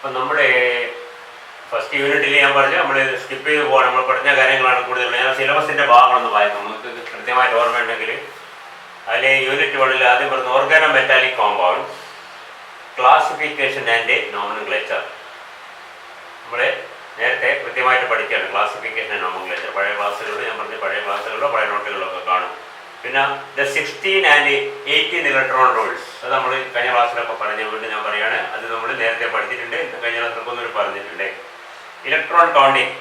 അപ്പം നമ്മുടെ ഫസ്റ്റ് യൂണിറ്റിൽ ഞാൻ പറഞ്ഞു നമ്മൾ സ്കിപ്പ് ചെയ്ത് പോകണം. നമ്മൾ പഠിച്ച കാര്യങ്ങളാണ് കൂടുതൽ. ഞാൻ സിലബസിൻ്റെ ഭാഗങ്ങളൊന്ന് വായിക്കും, നമുക്ക് കൃത്യമായിട്ട് ഓർമ്മയുണ്ടെങ്കിൽ. അതിൽ യൂണിറ്റ് 1 ആദ്യം പറഞ്ഞ organo metallic compound, classification and nomenclature. നമ്മൾ നേരത്തെ കൃത്യമായിട്ട് പഠിക്കുകയാണ് ക്ലാസിഫിക്കേഷൻ ആൻഡ് നോമൻക്ലേച്ചർ. പഴയ ക്ലാസ്സുകളിൽ ഞാൻ പറഞ്ഞ പഴയ ക്ലാസ്സുകളിലോ പഴയ നോട്ടുകളിലൊക്കെ കാണും. പിന്നെ ദ 16 and 18 ഇലക്ട്രോൺ റൂൾസ്, അത് നമ്മൾ കഴിഞ്ഞ ക്ലാസ്സിലൊക്കെ പറഞ്ഞ വീണ്ടും ഞാൻ പറയുകയാണ്. അത് നമ്മൾ നേരത്തെ പഠിച്ചിട്ടുണ്ട്, കഴിഞ്ഞ ക്ലാസ്സിലൊക്കെ പറഞ്ഞിട്ടുണ്ട്. Electron counting,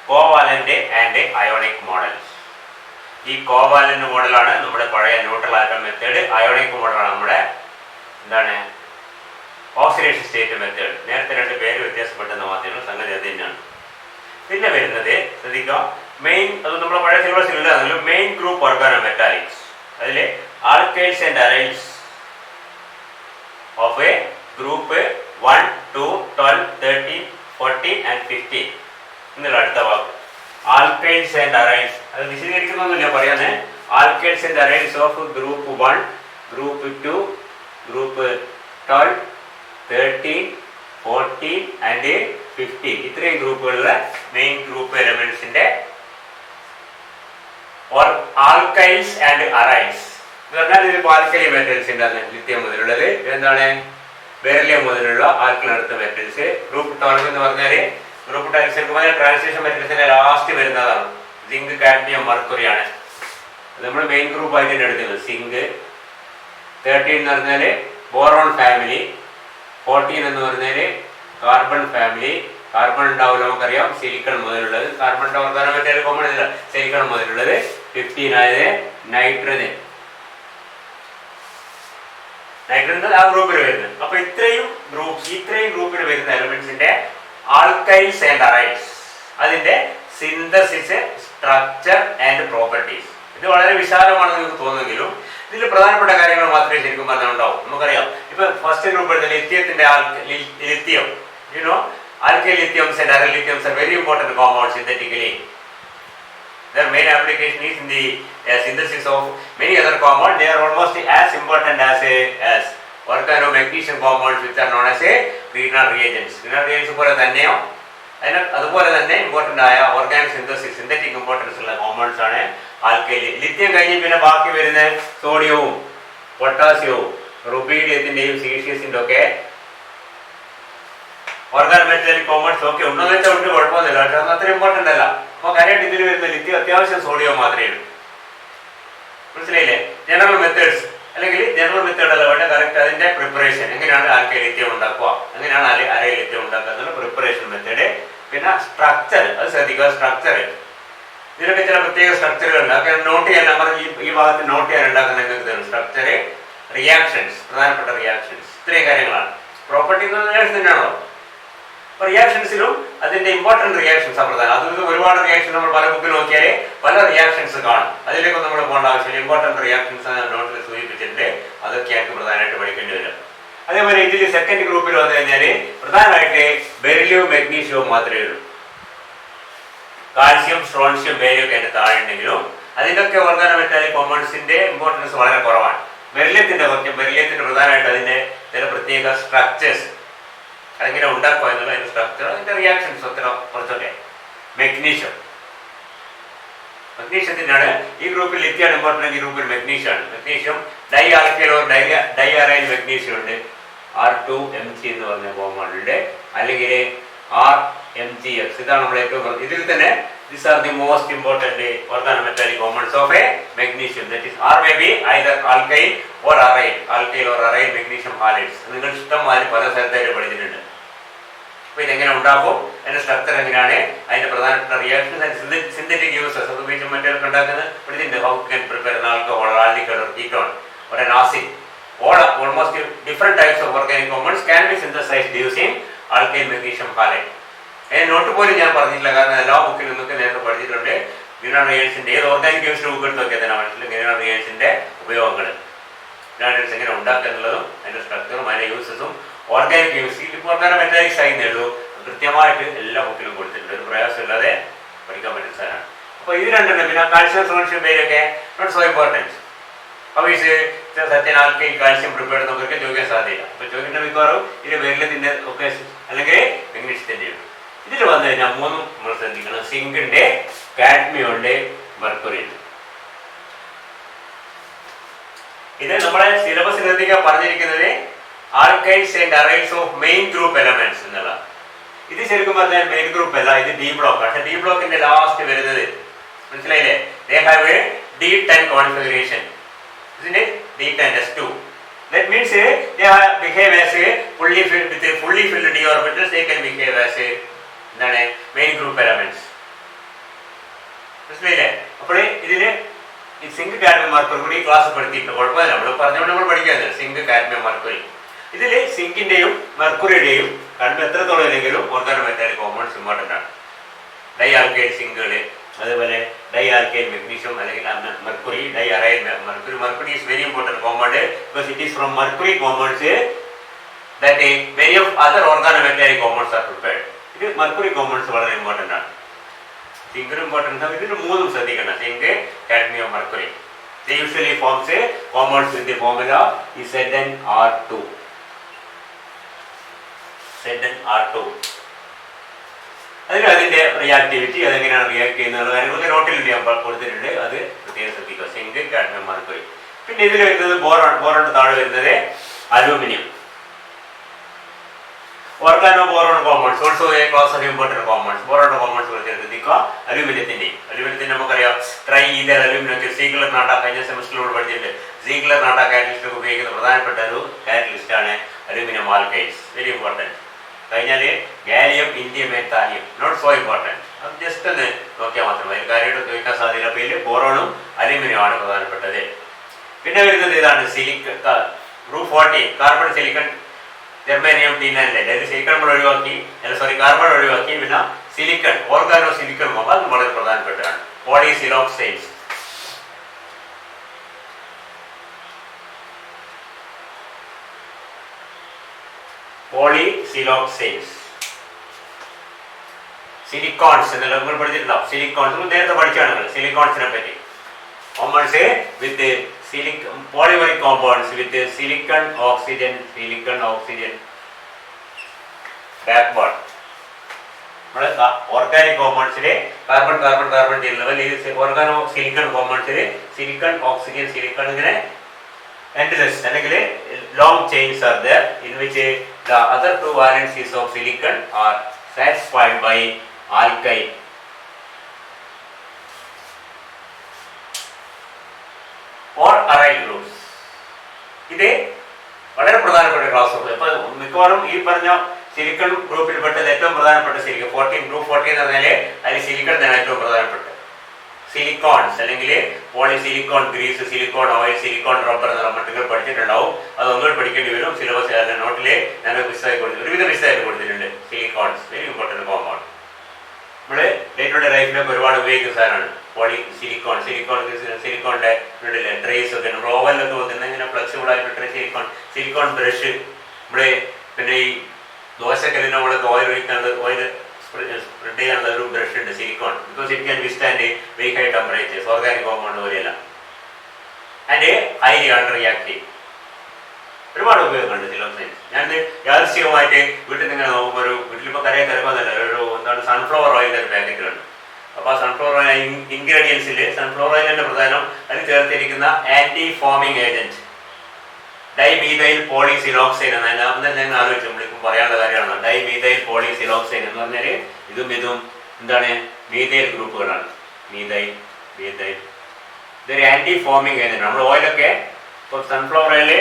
covalent and ionic models. ഈ കോവാലന്റ് മോഡലാണ് നമ്മുടെ പഴയ ന്യൂട്രൽ ആറ്റം മെത്തേഡ്. അയോണിക് മോഡലാണ് നമ്മുടെ എന്താണ് ഓക്സിഡേഷൻ സ്റ്റേറ്റ് മെത്തേഡ്. നേരത്തെ രണ്ട് പേര് വ്യത്യാസപ്പെട്ടെന്ന് മാത്രമേ സംഗതി അത് തന്നെയാണ്. പിന്നെ വരുന്നത് ശ്രദ്ധിക്കുക, മെയിൻ, അത് നമ്മുടെ പഴയ സിലബസിലുള്ള മെയിൻ ഗ്രൂപ്പ് ഓർഗാനോ മെറ്റാലിക്സ്. അതിൽ ആൽക്കൈൽസ് and aryls of A group 1, 2, 12, 13, 14 and 15 എന്നുള്ള അടുത്ത വാക്ക്. ആൽക്കൈൽസ് ആൻഡ് അറൈൽസ് അത് വിശദീകരിക്കുന്നൊന്നുമില്ല, പറയാന്ന്. Alkyls and aryls of group 1, group 2, group 12, 13, 14 and 15 ഇത്രയും ഗ്രൂപ്പുകളിലെ മെയിൻ ഗ്രൂപ്പ് എലമെന്റ്സിന്റെ ആൽക്കൈൽസ് ആൻഡ് അറൈൽസ് എന്ന് പറഞ്ഞാൽ ഇതിപ്പോൾ ആൽക്കലി മെറ്റൽസിന്റെ ലിത്യം മുതലുള്ളത് എന്താണ് ബെറിലിയം മുതലുള്ള ആൽക്കലടുത്ത മെറ്റൽസ്. ഗ്രൂപ്പ് 12 എന്ന് പറഞ്ഞാൽ ഗ്രൂപ്പ് 12 ട്രാൻസിഷൻ മെറ്റൽസിന്റെ ലാസ്റ്റ് വരുന്നതാണ്. സിങ്ക്, കാഡ്മിയം, മർക്കുറി ആണ്. അത് നമ്മൾ മെയിൻ ഗ്രൂപ്പ് ആയിട്ട് തന്നെ എടുക്കുന്നത്. സിങ്ക്. 13 എന്ന് പറഞ്ഞാൽ ബോറോൺ ഫാമിലി. 14 എന്ന് പറഞ്ഞാൽ കാർബൺ ഫാമിലി. കാർബൺ ഉണ്ടാവില്ല നമുക്കറിയാം, സിലിക്കൺ മുതലുള്ളത്. കാർബൺ ഓർഗാനോ മെറ്റൽ കോമൺ ഇല്ല, സിലിക്കൺ മുതലുള്ളത്. 15 ആയത് നൈട്രജൻ. നൈട്രജൻ ആ ഗ്രൂപ്പിൽ വരുന്നത്. അപ്പൊ ഇത്രയും ഗ്രൂപ്പിൽ വരുന്ന എലമെന്റ്സിന്റെ ആൽക്കൈൽസ് ആൻഡ് അറൈൽസ്, അതിന്റെ സിന്തസിസ്, സ്ട്രക്ചർ ആൻഡ് പ്രോപ്പർട്ടീസ്. ഇത് വളരെ വിശാലമാണെന്ന് നിങ്ങൾക്ക് തോന്നുമെങ്കിലും ഇതിൽ പ്രധാനപ്പെട്ട കാര്യങ്ങൾ മാത്രമേ ശരിക്കും പറഞ്ഞുണ്ടാവും. നമുക്കറിയാം, ഇപ്പൊ ഫസ്റ്റ് ഗ്രൂപ്പ് എടുത്ത ലിത്യത്തിന്റെ lithium, alkyl lithiums and other lithiums are very important compounds synthetically. Their main application is in the synthesis of many other compounds. They are almost as important as organomagnesium compounds, which are known as Grignard reagents. Grignard reagents പോലെ തന്നെയോ അതുപോലെ തന്നെ important ആയ organic synthesis, synthetic importance ഉള്ള compounds ആണ് alkyl. Lithium കഴിഞ്ഞ് പിന്നെ ബാക്കി വരുന്ന സോഡിയവും പൊട്ടാസ്യവും റുബീഡിയത്തിന്റെയും സീഷ്യസിന്റെ ഒക്കെ ഓർഗാനോ മെറ്റാലിക് കോമ്പൗണ്ട്സ് ഒക്കെ ഉണ്ടെന്ന് വെച്ചാൽ ഉണ്ട്, കുഴപ്പമൊന്നുമില്ല. പക്ഷെ അത് അത്ര ഇമ്പോർട്ടന്റ് അല്ല. അപ്പൊ കാര്യമായിട്ട് ഇതിൽ വരുന്ന ലിത്യം അത്യാവശ്യം സോഡിയം മാത്രമേ ഉള്ളൂ. മനസ്സിലായില്ലേ? ജനറൽ മെത്തേഡ്സ് അല്ലെങ്കിൽ ജനറൽ മെത്തേഡ് അല്ല വേണ്ട, കറക്റ്റ് അതിന്റെ പ്രിപ്പറേഷൻ എങ്ങനെയാണ് ആൽക്കൈൽ ലിത്യം ഉണ്ടാക്കുക, എങ്ങനെയാണ് അരൈൽ ലിത്യം ഉണ്ടാക്കുക എന്നുള്ള പ്രിപ്പറേഷൻ മെത്തേഡ്. പിന്നെ സ്ട്രക്ചർ, അത് ശ്രദ്ധിക്കുക. സ്ട്രക്ചർ ഇതിനൊക്കെ ചില പ്രത്യേക സ്ട്രക്ചറുകൾ ഉണ്ട്. അതൊക്കെ നോട്ട് ചെയ്യാൻ നമ്മൾ ഈ ഭാഗത്ത് നോട്ട് ചെയ്യാൻ ഉണ്ടാക്കുന്ന നിങ്ങൾക്ക് തരും. സ്ട്രക്ചർ, റിയാക്ഷൻസ്, പ്രധാനപ്പെട്ട റിയാക്ഷൻസ്, ഇത്രയും കാര്യങ്ങളാണ്. പ്രോപ്പർട്ടി റിയാക്ഷൻ തന്നെയാണോ? റിയാക്ഷൻസിലും അതിന്റെ ഇമ്പോർട്ടന്റ് റിയാക്ഷൻസ് ആണ് പ്രധാനം. അതിൽ ഒരുപാട് റിയാക്ഷൻ നമ്മൾ പല ബുക്കിൽ നോക്കിയാൽ പല റിയാക്ഷൻസ് കാണും. അതിലേക്കൊന്നും നമ്മൾ പോകേണ്ട ആവശ്യമില്ല. ഇമ്പോർട്ടന്റ് റിയാക്ഷൻസ് നോട്ടിൽ സൂചിപ്പിച്ചിട്ടുണ്ട്, അതൊക്കെയാണ് പ്രധാനമായിട്ട് പഠിക്കേണ്ടി വരും. അതേപോലെ ഇതിൽ സെക്കൻഡ് ഗ്രൂപ്പിൽ വന്നു കഴിഞ്ഞാൽ പ്രധാനമായിട്ട് ബെറിലിയവും മെഗ്നീഷ്യവും മാത്രമേ ഉള്ളൂ. കാൽസ്യം, സ്ട്രോൺഷ്യം, ബേരിയം ഒക്കെ അതിന്റെ താഴെ ഉണ്ടെങ്കിലും അതിൻ്റെയൊക്കെ ഓർഗാനോ മെറ്റാലിക് കോമ്പൗണ്ട്സിന്റെ ഇമ്പോർട്ടൻസ് വളരെ കുറവാണ്. ബെറിലിയത്തിന്റെ പ്രധാനമായിട്ട് അതിന്റെ ചില പ്രത്യേക സ്ട്രക്ചേഴ്സ്, അതെങ്ങനെ ഉണ്ടാക്കുക എന്നുള്ള അതിന്റെ സ്ട്രക്ചർ, അതിന്റെ റിയാക്ഷൻസ് അത്ര കുറച്ചൊക്കെ. മഗ്നീഷ്യത്തിനാണ് ഈ ഗ്രൂപ്പിൽ ലിത്യാണ് ഇമ്പോർട്ടൻ്റ്. ഈ ഗ്രൂപ്പിൽ മെഗ്നീഷ്യമാണ്. Magnesium di alkyl or di aryl magnesium ഉണ്ട്. R2Mg എന്ന് പറഞ്ഞ കോമ്പൗണ്ട് ഉണ്ട്, അല്ലെങ്കിൽ RMgX. ഇതാണ് നമ്മൾ ഏറ്റവും ഇതിൽ തന്നെ these are the most important organometallic compounds of a magnesium, that is or may be either alkyl or aryl magnesium halides. നിങ്ങൾ ഇഷ്ടംമാതിരി പല സ്ഥലത്തായിട്ട് പഠിച്ചിട്ടുണ്ട്. അപ്പോൾ ഇതെങ്ങനെ ഉണ്ടാക്കും, അതിന്റെ സ്ട്രക്ചർ എങ്ങനെയാണ്, അതിന്റെ പ്രധാനപ്പെട്ട റിയാക്ഷൻസ് ആൻഡ് സിന്തറ്റിക് യൂസസ്, അത് ഉപയോഗിച്ച് മറ്റൊക്കെ ഉണ്ടാക്കുന്നത് പഠിച്ചിട്ടുണ്ട്. How can prepare an alcohol, aldehyde or ketone or an acid. Almost different types of organic compounds can be synthesized using alkyl magnesium halide. Note പോലും ഞാൻ പറഞ്ഞിട്ടില്ല, കാരണം എല്ലാ ബുക്കിൽ നിന്നൊക്കെ നേരത്തെ പഠിച്ചിട്ടുണ്ട്. ഗ്രീനാഡ് റിയേഴ്സിന്റെ ഏത് ഓർഗാനിക് കെമിസ്ട്രി ബുക്ക് എടുത്തൊക്കെ തന്നെ മനസ്സിൽ ഗ്രീനാഡ് റിയേഴ്സിന്റെ ഉപയോഗങ്ങൾ, ഗ്രീനാഡ് എങ്ങനെ ഉണ്ടാക്കുക എന്നുള്ളതും അതിന്റെ സ്ട്രക്ചറും അതിന്റെ യൂസസും ഓർഗാനിക് കെമിസ്ട്രി ഓർഗാനോ മെറ്റാലിക്സ് ആയിരുന്നേ ഉള്ളൂ, കൃത്യമായിട്ട് എല്ലാ ബുക്കിലും കൊടുത്തിട്ടുണ്ട്. ഒരു പ്രയാസമില്ലാതെ പഠിക്കാൻ പറ്റുന്ന സാധനമാണ്. അപ്പോൾ ഇത് രണ്ടെണ്ണം. പിന്നെ കാൽസ്യം, സോഡിയം, ബേരിയം ഒക്കെ not so important. How is സത്യൻ ആൽക്കൈൽ കാൽസ്യം പ്രിപ്പയർ എന്നൊക്കെ ചോദിക്കാൻ സാധ്യത. അപ്പൊ ചോദിക്കേണ്ട മിക്കവാറും ഇതിന്റെ ബെറിലിയത്തിന്റെ ഒക്കെ അല്ലെങ്കിൽ മെഗ്നീഷ്യത്തിന്റെ ഉണ്ട്. ഇതിൽ വന്നു കഴിഞ്ഞാൽ മൂന്നും നമ്മൾ ശ്രദ്ധിക്കണം. സിങ്കിന്റെ, കാഡ്മിയം ഉണ്ട്, മെർക്കുറി ഉണ്ട്. ഇത് നമ്മുടെ സിലബസ് ശ്രദ്ധിക്കാൻ പറഞ്ഞിരിക്കുന്നത് alkyls and aryls of main group elements എന്നുള്ള. ഇത് ശരിക്കും പറഞ്ഞാൽ മെയിൻ ഗ്രൂപ്പ് അല്ല, ഇത് ഡി ബ്ലോക്ക്. പക്ഷെ ഡി ബ്ലോക്കിന്റെ ലാസ്റ്റ് വരുന്നത് മനസ്സിലായില്ലേ? they have a D10 configuration, isn't it? D10 S2. That means they behave as a fully filled d orbitals. They can behave as a main group elements. മനസ്സിലായില്ലേ? അപ്പോൾ ഇതില് ഈ zinc, cadmium, mercury കൂടി class പെടുത്തിയിട്ട് കുഴപ്പമില്ല, നമ്മൾ പറഞ്ഞുകൊണ്ട് നമ്മൾ പഠിക്കാതെ. Zinc, cadmium, mercury. ഇതില് സിങ്കിന്റെയും മെർക്കുറിയുടെയും കാഡ്മിയം എത്രത്തോളം ഇല്ലെങ്കിലും ഓർഗാനോ മെറ്റാലിക് കോമ്പൗണ്ട്സ് ഇമ്പോർട്ടന്റ് ആണ്. ഡൈ ആൽക്കൈൽ സിങ്കുകള്, അതേപോലെ ഡൈ ആൽക്കൈൽ മെഗ്നീഷ്യം അല്ലെങ്കിൽ mercury, di aryl mercury. Mercury is very important compound because it is from mercury compounds that very of other organo metallic compounds are prepared. ഇത് mercury compounds വളരെ important ആണ്. സിങ്കിലും important ആണ്. ഇതിന് മൂന്നും ശ്രദ്ധിക്കണം: zinc, cadmium, mercury. They usually forms a compounds with the formula ZnR2. ZnR2. അതിന്റെ reactivity, അതെങ്ങനെയാണ് റിയാക്ട് ചെയ്യുന്നത് കാര്യങ്ങളൊക്കെ നോട്ടിൽ ഞാൻ കൊടുത്തിട്ടുണ്ട്. അത് പ്രത്യേകം ശ്രദ്ധിക്കുക. Zinc, cadmium, mercury. പിന്നെ ഇതിൽ വരുന്നത് ബോറോണിന്റെ താഴെ വരുന്നത് aluminium. Organo boron compounds also a class of important compounds. Boron compounds പ്രത്യേകം ശ്രദ്ധിക്കുക. അലൂമിനിയത്തിന്റെ നമുക്കറിയാം ട്രൈ ഈതർ അലൂമിനിയം. സീഗ്ലർ നാട്ട കഴിഞ്ഞ സെമിസ്റ്ററിലൂടെ പഠിച്ചിട്ടുണ്ട്. സീഗ്ലർ നാട്ട കാറ്റലിസ്റ്റ് ഉപയോഗിക്കുന്ന പ്രധാനപ്പെട്ട ഒരു കാറ്റലിസ്റ്റ് ആണ് അലൂമിനിയം ആൽക്കൈഡ്സ്. Very important. കഴിഞ്ഞാല് gallium, indium, thallium not so important. അത് ജസ്റ്റ് ഒന്ന് നോക്കിയാൽ മാത്രമേ അതിൽ കാര്യമായിട്ട് ചോദിക്കാൻ സാധ്യത. അപ്പോൾ ഇതിൽ ബോറോണും അലൂമിനിയം ആണ് പ്രധാനപ്പെട്ടത്. പിന്നെ വരുന്നത് ഇതാണ് silicon. Group 14 carbon, silicon, germanium, ടീനൈൻ. അതായത് സിലിക്കൺ നമ്മൾ ഒഴിവാക്കി, കാർബൺ ഒഴിവാക്കി. പിന്നെ സിലിക്കൺ, ഓർഗാനോ സിലിക്കൺ കോമ്പൗണ്ട്, അതും വളരെ പ്രധാനപ്പെട്ടതാണ്. പോളിസിലോക്സൈഡ്സ്. പോളിസിലോക്സൈഡ്സ്, സിലിക്കോൺസ് എന്നല്ല നമ്മൾ പഠിച്ചിട്ടുണ്ടാവും. സിലിക്കോൺസ് നേരത്തെ പഠിച്ചാണ് നിങ്ങൾ സിലിക്കോൺസിനെ പറ്റി. Compounds with polymeric compounds with silicon oxygen backbone. നമ്മുടെ ഓർഗാനിക് കോമ്പൗണ്ട്സിലെ കാർബൺ ചെയ്യുന്ന ഓർഗാനോ സിലിക്കൺ കോമ്പൗണ്ട്സില് സിലിക്കൺ, ഓക്സിജൻ, സിലിക്കൺ ഇങ്ങനെ endless അല്ലെങ്കിൽ long chains are there in which the other two valencies of silicon are satisfied by alkyl. or aryl groups. ഇത് വളരെ പ്രധാനപ്പെട്ട class. ഇപ്പൊ മിക്കവാറും ഈ പറഞ്ഞ സിലിക്കൺ ഗ്രൂപ്പിൽപ്പെട്ടത് ഏറ്റവും പ്രധാനപ്പെട്ട സിലിക്കൺ 14 ഗ്രൂപ്പ് 14 എന്ന് പറഞ്ഞാല് അതിൽ സിലിക്കൺ തന്നെ ഏറ്റവും പ്രധാനപ്പെട്ട. സിലിക്കോൺസ് അല്ലെങ്കിൽ polysilicone grease, silicone oil, silicone rubber എന്നുള്ള മറ്റുകൾ പഠിച്ചിട്ടുണ്ടാവും. അതൊന്നും പഠിക്കേണ്ടി വരും. സിലബസ് നോട്ടില് ഞാൻ മിസ്സായി കൊടുത്തിട്ടുണ്ട്, ഒരുവിധം മിസ്സായിട്ട് കൊടുത്തിട്ടുണ്ട്. Silicones very important compound. നമ്മള് ഡേ ടു ഡേ ലൈഫിലൊക്കെ ഒരുപാട് ഉപയോഗിക്കുന്ന സാധനമാണ് സിലിക്കോണിന്റെ ട്രേസ് ഒക്കെ റോവലിലൊക്കെ വെക്കുന്ന ഇങ്ങനെ ഫ്ലെക്സിബിൾ ആയിട്ട് സിലിക്കോൺ ബ്രഷ്. നമ്മള് പിന്നെ ഈ ദോശക്കല്ലിന് നമ്മള് ഓയിൽ ഒഴിക്കാനുള്ള ഓയിൽ സ്പ്രെഡ് ചെയ്യാനുള്ള ഒരു ബ്രഷ് ഉണ്ട് silicone. Because it can withstand very high temperatures. Organic compound പോലെയല്ല. And highly reactive. ഒരുപാട് ഉപയോഗങ്ങളുണ്ട് സിലോക്സൈൻസ്. ഞാനിത് യാദൃശ്ചികമായിട്ട് വീട്ടിൽ നിന്ന് ഇങ്ങനെ നോക്കുമ്പോൾ വീട്ടിലിപ്പോൾ കരയെ തിരക്കൊന്നുമില്ല, എന്താണ് സൺഫ്ലവർ ഓയിലിൻ്റെ ഒരു പാക്കറ്റുകളുണ്ട്. അപ്പോൾ ആ സൺഫ്ലവർ ഓയിൽ ഇൻഗ്രീഡിയൻസിൽ സൺഫ്ലവർ ഓയിലിൻ്റെ പ്രധാനം അതിൽ ചേർത്തിരിക്കുന്ന ആന്റി ഫോമിംഗ് ഏജന്റ് ഡൈമീഥൈൽ പോളിസിലോക്സൈൻ എന്നാണ്. ഞാൻ ആലോചിച്ചു നമ്മളിപ്പം പറയാനുള്ള കാര്യമാണ്. ഡൈമീഥൈൽ പോളിസിലോക്സൈൻ എന്ന് പറഞ്ഞാൽ ഇതും എന്താണ് മീഥൈൽ ഗ്രൂപ്പുകളാണ്. മീഥൈൽ ഇതൊരു ആന്റി ഫോമിംഗ് ഏജന്റ്. നമ്മൾ ഓയിലൊക്കെ ഇപ്പോൾ സൺഫ്ലവർ ഓയിൽ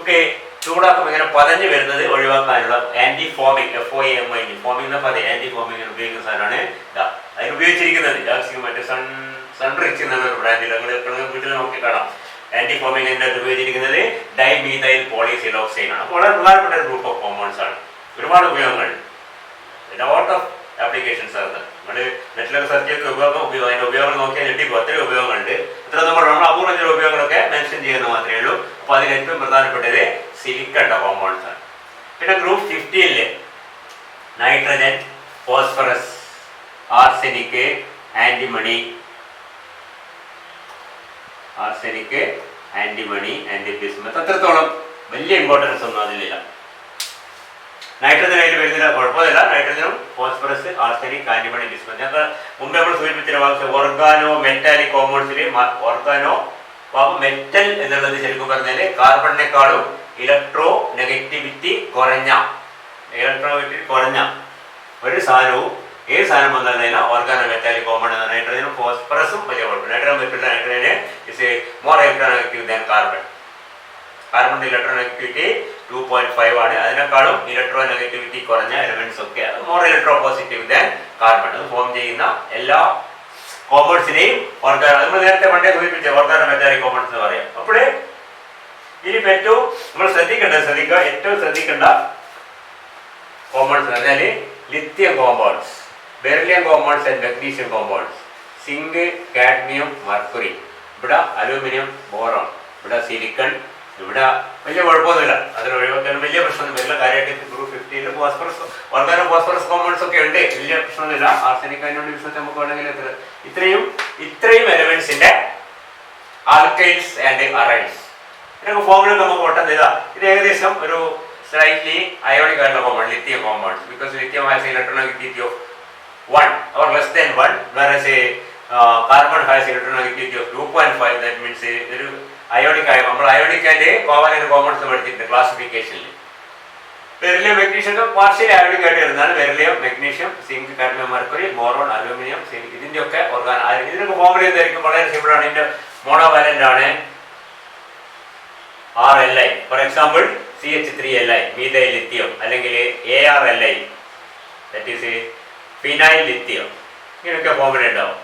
ഒക്കെ ചൂടാക്കുമ്പോൾ ഇങ്ങനെ പതഞ്ഞു വരുന്നത് ഒഴിവാക്കാനുള്ള ആന്റി ഫോമിംഗ് FOAMING ഫോമിംഗ് എന്ന പദം ആന്റി ഫോമിംഗ് ഉപയോഗിക്കുന്ന സാധനമാണ് ഇതാ അതിന് ഉപയോഗിച്ചിരിക്കുന്നത്. മറ്റേ സൺറിച്ച് എന്നുള്ളൊരു ബ്രാൻഡിൽ നിങ്ങൾ എപ്പോഴും വീട്ടിൽ നോക്കി കാണാം. ആന്റി ഫോമിംഗ് അതിൻ്റെ ഉപയോഗിച്ചിരിക്കുന്നത് ഡൈമീഥൈൽ പോളിസിലോക്സൈൻ ആണ്. അപ്പോൾ വളരെ പ്രധാനപ്പെട്ട ഒരു ഗ്രൂപ്പ് ഓഫ് കോമ്പൗണ്ട്സ് ആണ്. ഒരുപാട് ഉപയോഗങ്ങൾ, ലോട്ട് ഓഫ് ആപ്ലിക്കേഷൻസ് ആണ്. നമ്മൾ നെറ്റിലൊക്കെ സെർച്ച് ചെയ്തൊക്കെ അതിൻ്റെ ഉപയോഗങ്ങൾ നോക്കിയാൽ ഞെട്ടിപ്പോൾ അത്രയും ഉപയോഗങ്ങളുണ്ട്. അത്ര നമ്മൾ അപൂർവ ചില ഉപയോഗങ്ങളൊക്കെ മെൻഷൻ ചെയ്യുന്ന മാത്രമേ ഉള്ളൂ. അപ്പോൾ അതിൽ ഏറ്റവും പ്രധാനപ്പെട്ടത് സിലിക്കണ്ട കോമ്പൗണ്ട്സ് ആണ്. പിന്നെ group 15 nitrogen, phosphorus, arsenic, antimony, antimony and bismuth. അത്രത്തോളം വലിയ ഇമ്പോർട്ടൻസ് ഒന്നും അതിലില്ല. നൈട്രജൻ അതിൽ വരുന്നില്ല, കുഴപ്പമില്ല. നൈട്രജനും ഫോസ്ഫറസ്, ആർസനിക്, ആന്റിമണി, ബിസ്മത്ത്. ഞങ്ങൾക്ക് മുമ്പ് നമ്മൾ സൂചിപ്പിച്ച വാക്ക് ഓർഗാനോ മെറ്റാലിക് കോമ്പൗണ്ട്സിൽ ഓർഗാനോ മെറ്റൽ എന്നുള്ളത് ശരിക്കും പറഞ്ഞാൽ കാർബണിനേക്കാളും ഇലക്ട്രോ നെഗറ്റിവിറ്റി കുറഞ്ഞ ഒരു സാധനവും ഏത് സാധനം വന്നാൽ ഓർഗാനോ മെറ്റാലിക് കോമ്പൗണ്ട്. നൈട്രജനും ഫോസ്ഫറസും വലിയ കുഴപ്പം. Nitrogen is more electronegative than carbon. കാർബണിന്റെ ഇലക്ട്രോ നെഗറ്റിവിറ്റി 2.5 ആണ്. അതിനേക്കാളും ഇലക്ട്രോ നെഗറ്റിവിറ്റി കുറഞ്ഞ എലമെന്റ്സ് ഒക്കെ more electropositive than carbon. അത് ഫോം ചെയ്യുന്ന എല്ലാ കോമ്പൗണ്ട്സിനെയും ഓർഗാനോ, നമ്മൾ നേരത്തെ പണ്ടേ സൂചിപ്പിച്ച ഓർഗാനോ മെറ്റാലിക് കോമ്പൗണ്ട്സ് എന്ന് പറയാം. അപ്പോഴേ ഇനിയിപ്പോൾ ഏറ്റവും നമ്മൾ ഏറ്റവും ശ്രദ്ധിക്കേണ്ട കോമ്പൗണ്ട്സ് എന്ന് പറഞ്ഞാൽ lithium compounds, beryllium compounds and magnesium compounds. Zinc, cadmium, mercury. ഇവിടെ അലൂമിനിയം, ബോറോൺ. ഇവിടെ സിലിക്കൺ. ഇവിടെ വലിയ കുഴപ്പമൊന്നുമില്ല. അതിൽ ഒഴിവാക്കാൻ വലിയ പ്രശ്നമൊന്നും വരില്ല. കാര്യമായിട്ട് group 15 phosphorus, organo phosphorus compounds ഒക്കെ ഉണ്ട്. വലിയ പ്രശ്നമൊന്നുമില്ല. ആർസനിക് അതിനോട് വിശ്വസിച്ച് നമുക്ക് വേണമെങ്കിൽ ഇത്രയും എലമെന്റ്സിന്റെ ആൽക്കൈൽസ് ആൻഡ് അറൈൻസ് ഇതിനൊക്കെ ഫോമിലൊക്കെ നമുക്ക് ഒട്ടം ചെയ്താൽ ഇത് ഏകദേശം ഒരു സ്ലൈറ്റ്ലി അയോണിക് ആയിട്ടുള്ള compound, lithium compounds. Because lithium has electronegativity of 1 or less than 1, whereas carbon has electronegativity of 2.5. That means ഒരു അയോണിക് ആയ നമ്മൾ അയോണിക് ആൻഡ് കോവാലന്റ് കോമ്പൗണ്ട്സ് പഠിച്ചിട്ടുണ്ട് ക്ലാസിഫിക്കേഷനിൽ. ബെറിലിയം, മെഗ്നീഷ്യം പാർഷ്യലി അയോണിക് ആയിട്ട് വരുന്നതാണ്. Beryllium, magnesium, zinc, cadmium, mercury, boron, aluminium, silicon. ഇതിന്റെ ഒക്കെ ഇതിനൊക്കെ ഫോമിൽ എന്തായിരിക്കും? വളരെ സിമ്പിൾ ആണ്. ഇതിന്റെ മോണോവാലന്റ് ആണ് RLi. For example CH3Li, methyl lithium, അല്ലെങ്കിൽ ARLi, that is phenyl lithium. ഇങ്ങനെയൊക്കെ ഫോമിൽ ഉണ്ടാവും.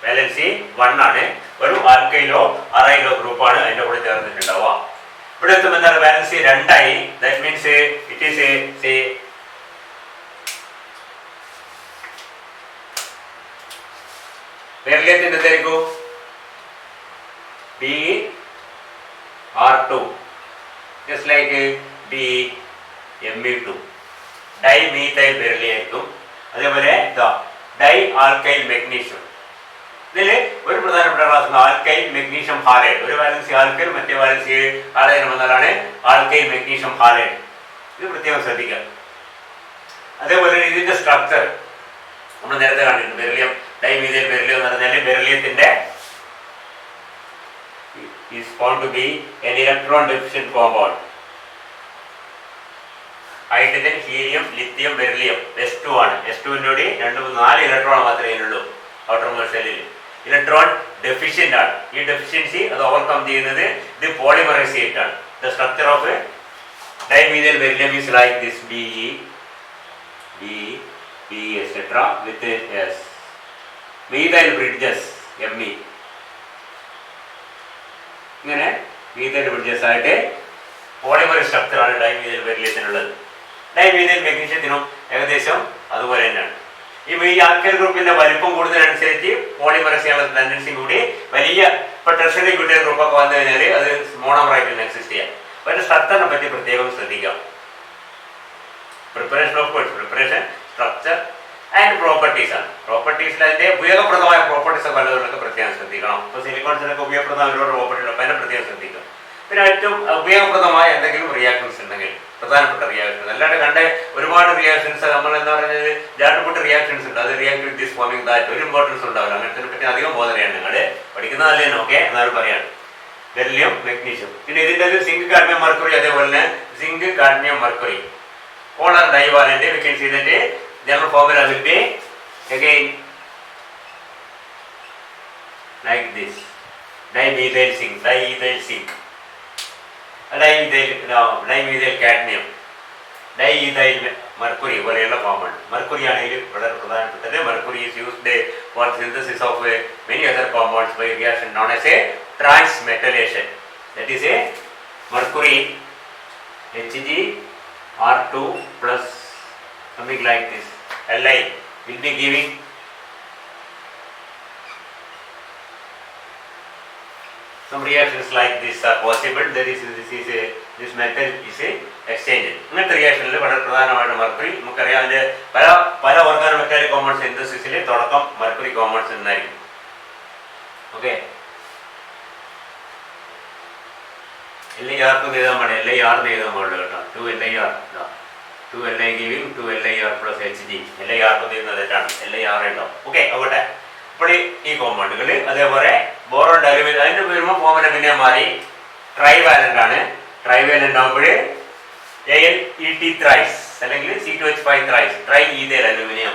വാലൻസി 1 ആണ്. ഒരു ആൽക്കൈലോ അറൈലോ ഗ്രൂപ്പാണ് അതിന്റെ കൂടെ ചേർന്നിട്ടുണ്ടാവുക. ഇവിടെ എത്തുമ്പോൾ എന്താണ്? വാലൻസി 2 ആയി. ദാറ്റ് മീൻസ് ഇറ്റ് ഈസ് ബെറിലിയത്തിന്റെ എന്തായിരിക്കും? Br2, just like Me2. Dimethyl beryllium ആയിരിക്കും. അതേപോലെ ഡൈ ആൽക്കൈൽ മെഗ്നീഷ്യം. ഇതിൽ ഒരു പ്രധാനപ്പെട്ട ക്ലാസ് ആൽക്കൈൽ മെഗ്നീഷ്യം ഹാലൈഡ്. ഒരു വാലൻസി ആൽക്കൈൽ, മറ്റേ വാലൻസി ഹാലൈഡ് വന്നാലാണ് ആൽക്കൈൽ മെഗ്നീഷ്യം ഹാലൈഡ്. ഇത് പ്രത്യേകം ശ്രദ്ധിക്കുക. അതേപോലെ ഇതിന്റെ സ്ട്രക്ചർ നമ്മൾ നേരത്തെ കണ്ടിട്ടുണ്ട്. ബെറിലിയം, ഡൈമീഥൈൽ ബെറിലിയം എന്ന് പറഞ്ഞാൽ ബെറിലിയത്തിന്റെ is found to be an electron deficient compound. Hydrogen, helium, lithium, beryllium S2 ആണ്. S2-ന്റെ 4 ഇലക്ട്രോൺ മാത്രമേ ഉള്ളൂ ഔട്ടർ മോസ്റ്റ് ഷെല്ലിൽ. ഇലക്ട്രോൺ ഡെഫിഷ്യന്റ് ആണ്. ഈ ഡെഫിഷ്യൻസി അത് ഓവർകം ചെയ്യുന്നത് ഇത് പോളിമറൈസ് ചെയ്തിട്ടാണ്. The structure of dimethyl beryllium is like this: B etc. with S. Methyl bridges Me. ഇങ്ങനെ മീഥൈൽ ബ്രിഡ്ജസ് ആയിട്ട് പോളിമർ സ്ട്രക്ചറാണ് ഡൈമീഥൈൽ ബെറിലിയത്തിനുള്ളത്. ഡൈമീഥൈൽ മെഗ്നീഷ്യത്തിനും ഏകദേശം അതുപോലെ തന്നെയാണ്. ഈ ആൽക്കൈൽ ഗ്രൂപ്പിന്റെ വലിപ്പം കൂടുന്നതിനനുസരിച്ച് പോളിമറൈസ് ചെയ്യാനുള്ള ടെൻഡൻസി കൂടി വലിയ ഇപ്പൊ ടെർഷ്യറി ബ്യൂട്ടൈൽ ഗ്രൂപ്പൊക്കെ വന്നു കഴിഞ്ഞാൽ അത് മോണോമറായിട്ട് എക്സിസ്റ്റ് ചെയ്യാം. അപ്പൊ അതിന്റെ സ്ട്രക്ചറിനെ പറ്റി പ്രത്യേകം ശ്രദ്ധിക്കാം. പ്രിപ്പറേഷൻ, സ്ട്രക്ചർ ആൻഡ് പ്രോപ്പർട്ടീസ് ആണ്. പ്രോപ്പർട്ടീസിൽ അതിന്റെ ഉപയോഗപ്രദമായ പ്രോപ്പർട്ടീസ് ഒക്കെ ഉള്ളവരൊക്കെ പ്രത്യേകം ശ്രദ്ധിക്കണം. ഇപ്പൊ സിലിക്കോൺസിനൊക്കെ ഉപയോഗപ്രദമായ ഒരുപാട് പ്രോപ്പർട്ടി ഉണ്ട്. അപ്പൊ അതിനെ പ്രത്യേകം ശ്രദ്ധിക്കണം. പിന്നെ ഏറ്റവും ഉപയോഗപ്രദമായ എന്തെങ്കിലും റിയാക്ഷൻസ് ഉണ്ടെങ്കിൽ, പ്രധാനപ്പെട്ട റിയാക്ഷൻസ് അല്ലാണ്ട് കണ്ട ഒരുപാട് റിയാക്ഷൻസ് നമ്മൾ എന്താ പറയുന്നത് ജാട്ടുപൊട്ട് റിയാക്ഷൻസ് ഉണ്ട്. അത് react with this forming that ഒരു ഇമ്പോർട്ടൻസ് ഉണ്ടാവില്ല. അങ്ങനത്തെ പറ്റി അധികം ബോധനയാണ് നിങ്ങൾ പഠിക്കുന്നതല്ലേ നോക്കെ എന്നാലും പറയാണ്. Beryllium, magnesium. പിന്നെ ഇതിൻ്റെ സിങ്ക്, കാഡ്മിയം, മർക്കുറി. അതേപോലെ തന്നെ zinc, cadmium, mercury all are divalent. We can see that general formula will be again like this: dimethyl zinc, diethyl zinc, dimethyl cadmium, diethyl mercury പോലെയുള്ള കോമ്പൗണ്ട്. മെർക്കുറി ആണെങ്കിൽ വളരെ പ്രധാനപ്പെട്ടത്. Mercury is used for synthesis of many other compounds by reaction known as a transmetallation. That is a mercury Hg(R2) plus something like this Li will be giving some reactions like this are possible. This metal is a exchanged. ഇങ്ങനത്തെ റിയാക്ഷനിൽ വളരെ പ്രധാനമായിട്ട് mercury നമുക്കറിയാം. അതിന്റെ പല organo metallic compound സിന്തസിസിൽ തുടക്കം mercury compounds ഉണ്ടായിരിക്കും. Okay, LIR എഴുതാൻ പാടില്ല, LIR എഴുതാൻ പാടില്ല കേട്ടോ. 2LIR 2LI giving 2LIR plus HG. LIR എഴുതുന്നത് തെറ്റാണ്, LIR ഉണ്ടാവും. ഓക്കെ ആവട്ടെ. അപ്പോൾ ഈ കോമ്പൗണ്ടുകൾ അതേപോലെ ബോറോൺ ഡൈലുമിനേറ്റ് അതിൻ്റെ വരുമ്പോൾ ഫോമിനെ പിന്നെ മാറി ട്രൈവാലന്റ് ആണ്. ട്രൈവാലന്റ് ആകുമ്പോൾ ALET ത്രൈസ് അല്ലെങ്കിൽ C2H5 thrice, try ethyl aluminium,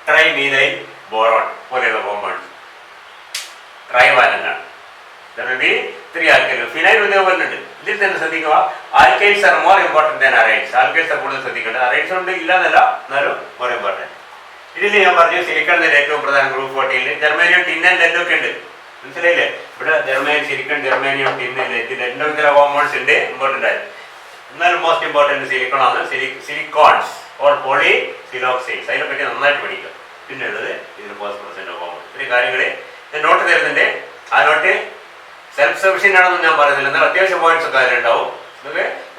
try methyl boron പോലെയുള്ള കോമ്പൗണ്ട് ട്രൈവാലന്റ് ആണ്. ത്രീ ആൽക്കൈൽ ഫിനൈൽ ഇതേപോലെ ഉണ്ട്. ഇതിൽ തന്നെ ശ്രദ്ധിക്കുക, ആൽക്കൈൽസ് ആർ മോർ ഇമ്പോർട്ടന്റ് ദാൻ അറൈഡ്സ്. ആൽക്കൈൽസ് ആണ് കൂടുതൽ ശ്രദ്ധിക്കേണ്ടത്. അറൈഡ്സ് ഉണ്ട് ഇല്ലാന്നല്ല, എന്നാലും മോർ ഇമ്പോർട്ടന്റ്. ഇതിൽ ഞാൻ പറഞ്ഞു സിലിക്കൺ ഏറ്റവും പ്രധാന ഗ്രൂപ്പ് 14 ജർമ്മേനിയം ടിൻ ആൻഡ് ലെഡ് ഒക്കെ ഉണ്ട്. മനസ്സിലായില്ലേ? ഇവിടെ ജർമ്മേനിയം സിലിക്കൺ ജർമ്മേനിയം ടിൻ ലെഡ് രണ്ടും ഇത്തരം കോമ്പൗണ്ട്സ് ഉണ്ട്, ഇമ്പോർട്ടന്റ് ആയി. എന്നാലും മോസ്റ്റ് ഇമ്പോർട്ടന്റ് സിലിക്കൺ ആണ്. സിലിക്കോൺസ് ഓർ പോളി സിലോക്സൈഡ്സ്, അതിനെപ്പറ്റി നന്നായിട്ട് പഠിക്കുക. പിന്നെ ഉള്ളത് ഇതിന് പോസ്റ്റ് കോമ്പൗണ്ട്. ഇത്രയും കാര്യങ്ങൾ നോട്ട് തരുന്നുണ്ട്. ആ നോട്ട് സെൽഫ് സഫിഷ്യൻ്റ് ആണെന്ന് ഞാൻ പറയുന്നില്ല, എന്നാൽ അത്യാവശ്യം പോയിന്റ്സ് ഒക്കെ അതിലുണ്ടാവും.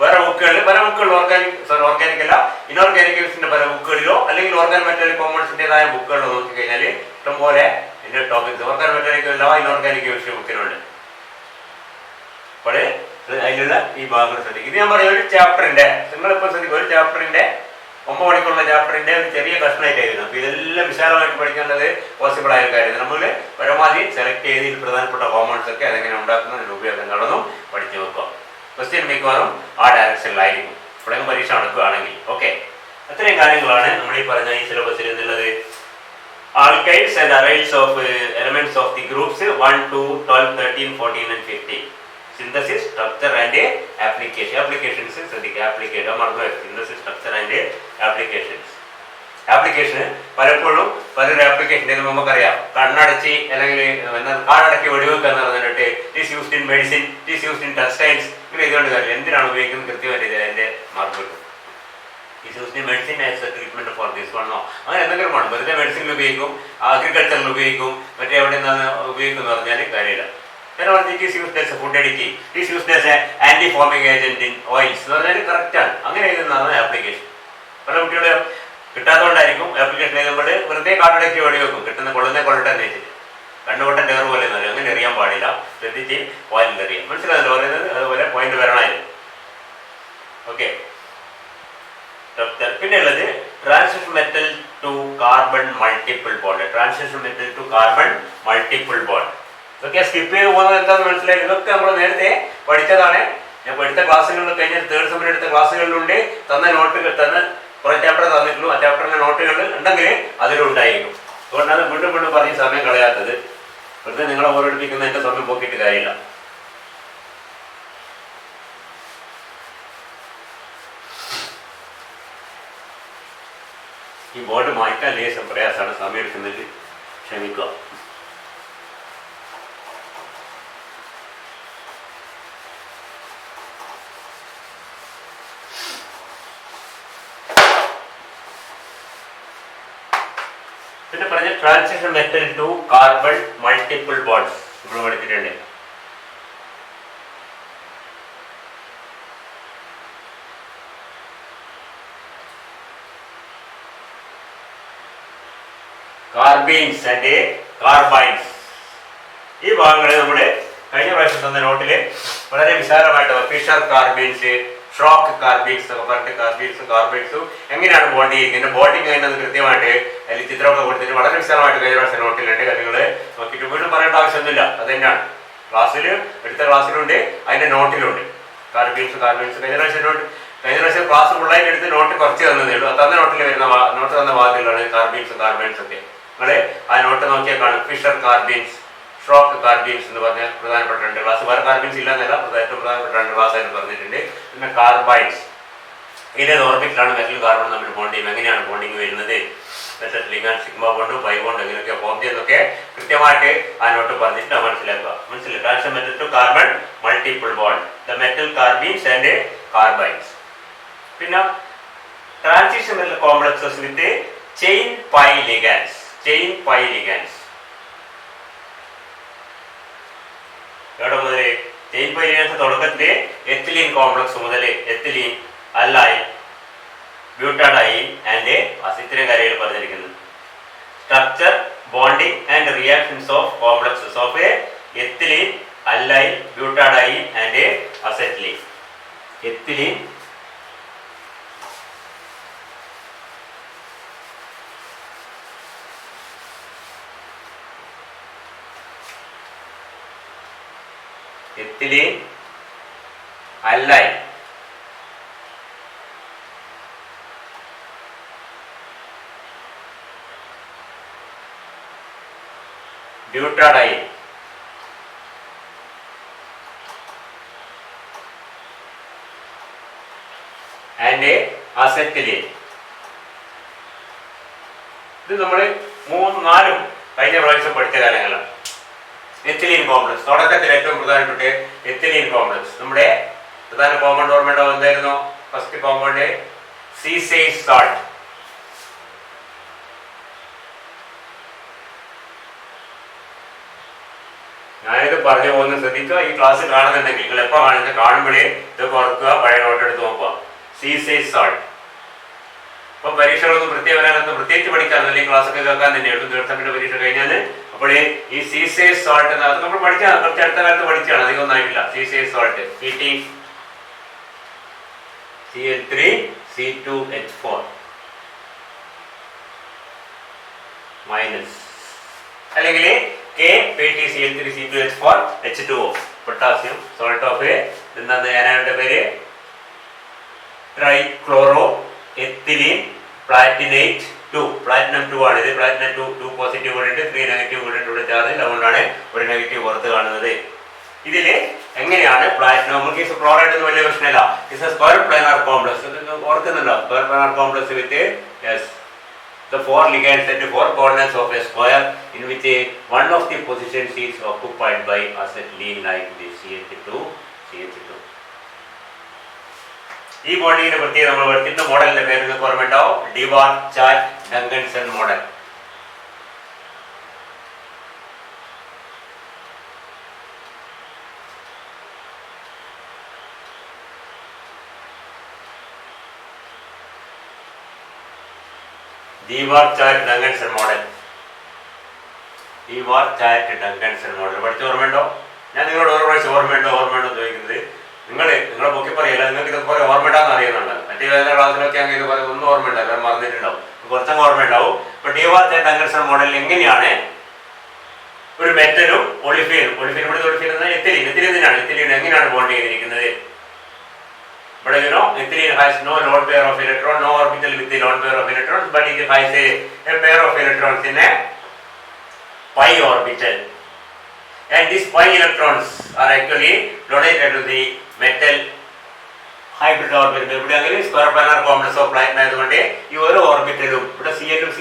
വേറെ ബുക്കുകളിൽ പല ബുക്കുകളിൽ ഓർഗാനിക് അല്ല ഇനോർഗാനിക്സിന്റെ പല ബുക്കുകളിലോ അല്ലെങ്കിൽ ഓർഗാനിക് മെറ്റാലിക് കോമ്പൗണ്ട്സിൻ്റെതായ ബുക്കുകളിലോ നോക്കിക്കഴിഞ്ഞാൽ ഇഷ്ടംപോലെ ഇതിന്റെ ടോപ്പിക്സ് ഓർഗാനിക് മെറ്റാലിക് അല്ല ഇനോർഗാനിക് കെമിസ്ട്രി ബുക്കിലുണ്ട്. അപ്പോൾ അതിലുള്ള ഈ ഭാഗങ്ങൾ ശ്രദ്ധിക്കും. ഇത് ഞാൻ പറയാം, ഒരു ചാപ്റ്ററിന്റെ നിങ്ങളിപ്പോൾ ശ്രദ്ധിക്കും, ഒരു ചാപ്റ്ററിന്റെ 9 മണിക്കുള്ള ചാപ്റ്ററിന്റെ ഒരു ചെറിയ കഷ്ണമായിട്ട് ആയിരുന്നു. അപ്പോൾ ഇതെല്ലാം വിശാലമായിട്ട് പഠിക്കേണ്ടത് പോസിബിൾ ആയ കാര്യം. നമ്മൾ പരമാവധി സെലക്ട് ചെയ്തതിൽ പ്രധാനപ്പെട്ട കോമ്പൗണ്ട്സ് ഒക്കെ അതെങ്ങനെ ഉണ്ടാക്കുന്നതിന് ഉപയോഗം എന്താണെന്നും പഠിച്ചു വെക്കുക. ക്വസ്റ്റ്യൻ മിക്കവാറും ആ ഡയറക്ഷനിലായിരിക്കും എപ്പോഴെങ്കിലും പരീക്ഷ നടക്കുകയാണെങ്കിൽ. ഓക്കെ, അത്രയും കാര്യങ്ങളാണ് നമ്മൾ ഈ പറഞ്ഞ ഈ സിലബസിൽ എന്നുള്ളത്. Alkyls and aryls of elements of the groups 1, 2, 12, 13, 14 and 15. Synthesis, structure and application. Applications ശ്രദ്ധിക്കുക, ആപ്ലിക്കേഷൻ മറന്നു. Synthesis, structure and applications. ആപ്ലിക്കേഷന് പലപ്പോഴും പലൊരു ആപ്ലിക്കേഷൻ നമുക്കറിയാം, കണ്ണടച്ച് അല്ലെങ്കിൽ കാടടക്കി വെടിവെക്കുക എന്ന് പറഞ്ഞിട്ട് it used in medicine, it used in textiles, ഇങ്ങനെ ഇതുകൊണ്ട് കാര്യം എന്തിനാണ് ഉപയോഗിക്കുന്നത് കൃത്യമായിട്ട് ഇത് അതിന്റെ മാർക്ക് കിട്ടും. It used in medicine as a treatment for this വണ്ണോ അങ്ങനെ എന്തെങ്കിലും വേണം. വെറുതെ മെഡിസിനിൽ ഉപയോഗിക്കും, അഗ്രികൾച്ചറിൽ ഉപയോഗിക്കും, മറ്റേ എവിടെ നിന്നാണ് ഉപയോഗിക്കുന്നത് പറഞ്ഞാൽ കാര്യമില്ല. It is used as a food additive, it is used as an anti-foaming agent in oils എന്ന് പറഞ്ഞാൽ കറക്റ്റാണ്. അങ്ങനെ എഴുതുന്നതാണ് ആപ്ലിക്കേഷൻ. പല കുട്ടികളെ കിട്ടാത്തതുകൊണ്ടായിരിക്കും ആപ്ലിക്കേഷൻ എഴുതുമ്പോൾ വെറുതെ കാർഡടക്കി വെടി വെക്കും, കിട്ടുന്ന കൊള്ളുന്ന കൊള്ളട്ടെ എന്ന് വെച്ചിട്ട് കണ്ണുകൊട്ടൻ ഡേർ പോലെ എന്നറിയും. അങ്ങനെ എറിയാൻ പാടില്ല, ശ്രദ്ധിച്ച് പോയിന്റ് എറിയാം. മനസ്സിലായല്ലോ പറയുന്നത്? അതുപോലെ പോയിന്റ് വരണമായിരുന്നു. ഓക്കെ, പിന്നെ ഉള്ളത് transition metal to carbon multiple bond. Transition metal to carbon multiple bond ഇതൊക്കെ സ്കിപ്പ് ചെയ്ത് പോകുന്നത് എന്താണെന്ന് മനസ്സിലായി. ഇതൊക്കെ നമ്മൾ നേരത്തെ പഠിച്ചതാണ്. ഞാൻ എടുത്ത ക്ലാസ്സുകളിൽ കഴിഞ്ഞ തേർഡ് സെമ്മിൽ എടുത്ത ക്ലാസ്സുകളിലുണ്ട്. തന്ന നോട്ടുകൾ തന്ന കുറേ ചാപ്റ്റർ തന്നിട്ടുള്ളൂ. ആ ചാപ്റ്ററിന്റെ നോട്ടുകൾ ഉണ്ടെങ്കിൽ അതിലുണ്ടായിരിക്കും. അതുകൊണ്ടാണ് വീണ്ടും വീണ്ടും പറഞ്ഞ് സമയം കളയാത്തത്. വെറുതെ നിങ്ങളെ ഓരോടിപ്പിക്കുന്ന എന്റെ സമയം പോക്കിയിട്ട് കാര്യമില്ല. ഈ ബോർഡ് മാറ്റാൻ ലേശം പ്രയാസമാണ്, സമയം എടുക്കുന്നത് ക്ഷമിക്കുക. പിന്നെ പറഞ്ഞ transition metal to carbon multiple bonds നമ്മൾ പഠിച്ചിട്ടുണ്ട്. കാർബീൻസ് ആൻഡ് കാർബൈൻസ് ഈ ഭാഗങ്ങൾ നമ്മൾ കഴിഞ്ഞ പ്രാവശ്യം തന്ന നോട്ടില് വളരെ വിശാലമായിട്ട് ഫിഷർ കാർബീൻസ്, ഷോക്ക് കാർബീൻസ് എന്നൊക്കെ പറഞ്ഞിട്ട് കാർബീൻസും കാർബൈൻസും എങ്ങനെയാണ് ബോണ്ട് ചെയ്യുന്നത്, ബോണ്ടിങ് കഴിഞ്ഞത് കൃത്യമായിട്ട് അതിൽ ചിത്രമൊക്കെ കൊടുത്തിട്ട് വളരെ വിശാലമായിട്ട് കഴിഞ്ഞ പ്രാവശ്യം നോട്ടിലുണ്ട്. കാര്യങ്ങൾ നോക്കിയിട്ട് വീണ്ടും പറയേണ്ട ആവശ്യമൊന്നുമില്ല. അത് തന്നെയാണ് ക്ലാസ്സിൽ എടുത്ത ക്ലാസ്സിലുണ്ട്, അതിന്റെ നോട്ടിലുണ്ട്. കാർബീൻസ് കഴിഞ്ഞ പ്രാവശ്യം ക്ലാസ് ഫുള്ളായിട്ട് എടുത്ത് നോട്ട് കുറച്ച് തന്നതേ ഉള്ളൂ. തന്ന നോട്ടിൽ വരുന്ന നോട്ട് തന്ന ഭാഗത്തിലാണ് കാർബീൻസും കാർബൈൻസും ഒക്കെ. നിങ്ങൾ ആ നോട്ട് നോക്കിയാൽ കാണും. ഫിഷർ കാർബീൻസ്, ഷോക്ക് കാർബീൻസ് എന്ന് പറഞ്ഞ പ്രധാനപ്പെട്ട 2 ക്ലാസ്. വേറെ കാർബീൻസ് ഇല്ലാന്നല്ല, ഏറ്റവും പ്രധാനപ്പെട്ട 2 ക്ലാസ് ആയിട്ട് പറഞ്ഞിട്ടുണ്ട്. പിന്നെ കാർബൈൻസ്, ഇതിന്റെ ഓർബിറ്റിലാണ് മെറ്റൽ കാർബൺ തമ്മിൽ ബോണ്ട് ചെയ്യും. എങ്ങനെയാണ് ബോണ്ടിങ് വരുന്നത്, മെറ്റൽ ലിഗാൻഡ്, സിഗ്മ ബോണ്ടും പൈ ബോണ്ട് എങ്ങനെയൊക്കെ ഫോം ചെയ്യുന്നതൊക്കെ കൃത്യമായിട്ട് ആ നോട്ട് പറഞ്ഞിട്ട് മനസ്സിലാക്കുക. മനസ്സിലായി? Transition metal to carbon multiple bond, the metal carbenes and carbynes. പിന്നെ transition metal complexes with chain pi ligands. Chain pi ligands എവിടെ മുതൽ? ചെയിൻ പൈ ലിഗാൻഡ്സ് തുടക്കത്തില് എത്തിലീൻ കോംപ്ലക്സ് മുതൽ എത്തിലീൻ, അല്ലൈൻ, ബ്യൂട്ടാഡൈൻ ആൻഡ് ഇത്തരം കാര്യങ്ങൾ പറഞ്ഞിരിക്കുന്നത്. Structure, bonding and reactions of complexes of ethylene, allyl, butadiene and acetylene. Ethylene, allyl, butadiene, and acetylene. ഇത് നമ്മൾ മൂന്നും നാലും കഴിഞ്ഞ പ്രാവശ്യം പഠിച്ച കാര്യങ്ങളാണ്. എത്തിലീൻ കോംപ്ലക്സ് തുടക്കത്തിൽ ഏറ്റവും പ്രധാനപ്പെട്ട എത്തിലീൻ കോംപ്ലക്സ്. നമ്മുടെ പ്രധാന കോമ്പൗണ്ട് ഓർമ്മ എന്തായിരുന്നു? First compound Zeise's salt. ഞാനിത് പറഞ്ഞു പോകുന്നത് ശ്രദ്ധിക്കുക. ഈ ക്ലാസ് കാണുന്നുണ്ടെങ്കിൽ നിങ്ങൾ എപ്പോൾ കാണുമ്പോഴേ ഇത് ഓർക്കുക, പഴയ നോട്ട് എടുത്ത് നോക്കുക. സീസേജ് സാൾട്ട്. ഇപ്പൊ പരീക്ഷകളൊന്നും പ്രത്യേകിച്ച് പഠിക്കാറില്ല, ഈ ക്ലാസ്സൊക്കെ കേൾക്കാൻ തന്നെയാണ്. തീർത്ഥത്തിന്റെ പരീക്ഷ കഴിഞ്ഞാൽ അപ്പോൾ ഈ സീസേജ് സാൾട്ട് അത് നമ്മൾ പഠിച്ചാൽ കുറച്ച് അടുത്ത കാലത്ത് പഠിച്ചാണ്, അധികം ഒന്നും ആയിട്ടില്ല. സീസേജ് സാൾട്ട് Cl3C2H4 മൈനസ്, അല്ലെങ്കിൽ KPtCl3C2H4H2O പൊട്ടാസ്യം സോൾട്ട് ഓഫ് എന്താണ് ഞാനാരുടെ പേര്? Trichloro ethylene platinate 2. പ്ലാറ്റിനം 2 ആണ് ഇത്. പ്ലാറ്റിനം 2 പോസിറ്റീവ് കൂടിയിട്ട് 3 നെഗറ്റീവ് കൂടിയിട്ട് ഇവിടെ ചാർജ്, അതുകൊണ്ടാണ് ഒരു നെഗറ്റീവ് പുറത്ത് കാണുന്നത്. ഇതില് എങ്ങനെയാണ് പ്ലാറ്റിനം? നമുക്ക് ക്ലോറൈഡ് ഒന്നും വലിയ പ്രശ്നമില്ല. It's a square planar complex. ഓർക്കുന്നുണ്ടോ? Square planar complex with the 4 ligands at 4 corners of a square in which one of the positions is occupied by acetylene like this CH2. ഈ ബോണ്ടിങ്ങിന്റെ പ്രത്യേകത നമ്മൾ പഠിക്കുന്ന മോഡലിന്റെ പേര് നിങ്ങൾക്ക് ഓർമ്മയുണ്ടാവും. ഡിവാർഡ്-ചാറ്റ്-ഡങ്കൻസൺ മോഡൽ. ഡിവാർഡ്-ചാറ്റ്-ഡങ്കൻസൺ മോഡൽ. ഡിവാർഡ്-ചാറ്റ്-ഡങ്കൻസൺ മോഡൽ പഠിച്ച ഓർമ്മയുണ്ടോ? ഞാൻ നിങ്ങളോട് ഓർമ്മയുണ്ടോ ചോദിക്കുന്നത്. നിങ്ങളെ പൊക്കി പറയല്ല, നിങ്ങൾക്ക് ഇതുപോലെ ഓർമ്മയിടാന്ന് അറിയുന്നുണ്ട്. മറ്റേ വേറെ ക്ലാസ്സിലൊക്കെ അങ്ങനെ ഇതുപോലെ ഒന്നും ഓർമ്മയുണ്ടാവും, എല്ലാം മറന്നിട്ടുണ്ടാവും. കുറച്ചങ്ങ് ഓർമ്മയുണ്ടാവും. ഇപ്പൊ ഡിവാർഡ്-ചാറ്റ്-ഡങ്കൻസൺ മോഡൽ എങ്ങനെയാണ് ഒരു മെറ്റലും ഒളിഫീനും എത്തിലീൻ തന്നെയാണ്. എത്തിലീൻ എങ്ങനെയാണ് ബോണ്ട് ചെയ്തിരിക്കുന്നത്? ഇവിടെ ethylene has no lone pair of electron, no orbital with the lone pair of electrons, but it has a pair of electrons in a pi orbital, and these pi electrons are actually donated to the metal hybrid orbital. ഇവിടെ അങ്ങനെ square planar complex of platinum ആയതുകൊണ്ട് ഈ ഓരോ ഓർബിറ്റലും ഇവിടെ Cl-ഉം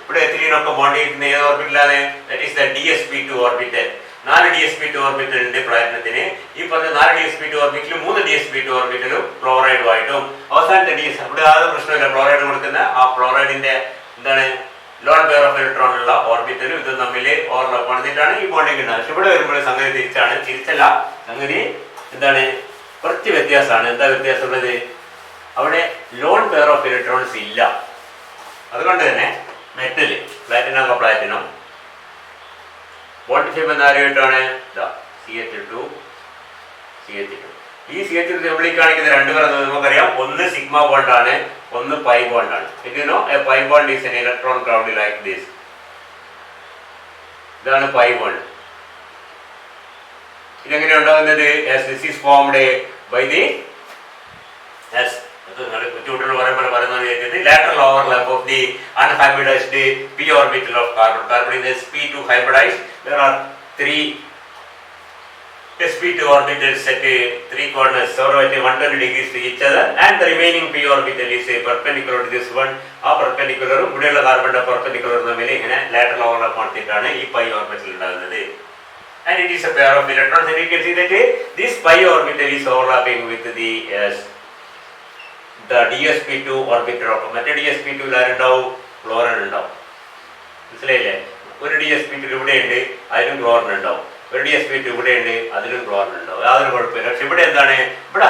ഇവിടെ എത്തിലീനും ഒക്കെ bond ചെയ്തിരിക്കുന്ന ഏത് ഓർബിറ്റലാണ്? That is the dsp2 orbital. 4 dsp2 orbital ഉണ്ട് പ്ലാറ്റിനത്തിന്. ഈ പറഞ്ഞ 4 dsp2 ഓർബിറ്റലും 3 dsp2 ഓർബിറ്റലും ക്ലോറൈഡുമായിട്ടും അവസാനത്തെ ഇവിടെ ആരും പ്രശ്നമില്ല. ക്ലോറൈഡ് കൊടുക്കുന്ന ആ ക്ലോറൈഡിന്റെ എന്താണ് ലോൺ പെയർ ഓഫ് ഇലക്ട്രോൺ ഉള്ള ഓർബിറ്റലും ഇതും തമ്മിൽ ഓവർലാപ്പ് നടന്നിട്ടാണ് ഈ ബോണ്ടിങ് ഉണ്ടാകുന്നത്. പക്ഷെ ഇവിടെ വരുമ്പോൾ സംഗതി തിരിച്ചല്ല. സംഗതി എന്താണ്? കുറച്ച് വ്യത്യാസമാണ്. എന്താ വ്യത്യാസമുള്ളത്? അവിടെ ലോൺ പെയർ ഓഫ് ഇലക്ട്രോൺസ് ഇല്ല. അതുകൊണ്ട് തന്നെ മെറ്റല് പ്ലാറ്റിനം ബോണ്ട് ഷേപ്പ് എന്നാരുമായിട്ടാണ് CH2. ഈ CH2 സിംബിളിൽ കാണിക്കുന്ന രണ്ട് പേർ നമുക്കറിയാം. ഒന്ന് സിഗ്മ ബോണ്ട് ആണ്, ഒന്ന് പൈ ബോണ്ട് ആണ്. Pi bond is an electron cloud like this. ഇതാണ് പൈ ബോണ്ട്. ഇതെങ്ങനെ ഉണ്ടാകുന്നത്? This is formed by the കുട്ടികൾ പറയുന്നത് lateral overlap of the unhybridized p orbital of carbon. Carbon is sp2 hybridized. There are 3 sp2 orbitals at 3 corners, so at 120 degrees to each other, and the remaining p orbital is perpendicular to this one. ആ perpendicular ഇവിടെയുള്ള കാർബണിന്റെ perpendicular തമ്മിൽ ഇങ്ങനെ lateral overlap നടത്തിയിട്ടാണ് ഈ pi orbital ഉണ്ടാകുന്നത്. And it is a pair of electrons, and you can see that this pi orbital is overlapping with the dsp2 orbital. മറ്റേ dsp2 ആരുണ്ടാവും? Chlorine ഉണ്ടാവും. മനസ്സിലായില്ലേ? ഒരു dsp2 ഇവിടെ ഉണ്ട്, അതിലും ക്ലോറിൻ ഉണ്ടാവും. ഒരു dsp2 ഇവിടെ ഉണ്ട്, അതിലും ക്ലോറിൻ ഉണ്ടാവും. യാതൊരു കുഴപ്പമില്ല. പക്ഷെ ഇവിടെ എന്താണ്? ഇവിടെ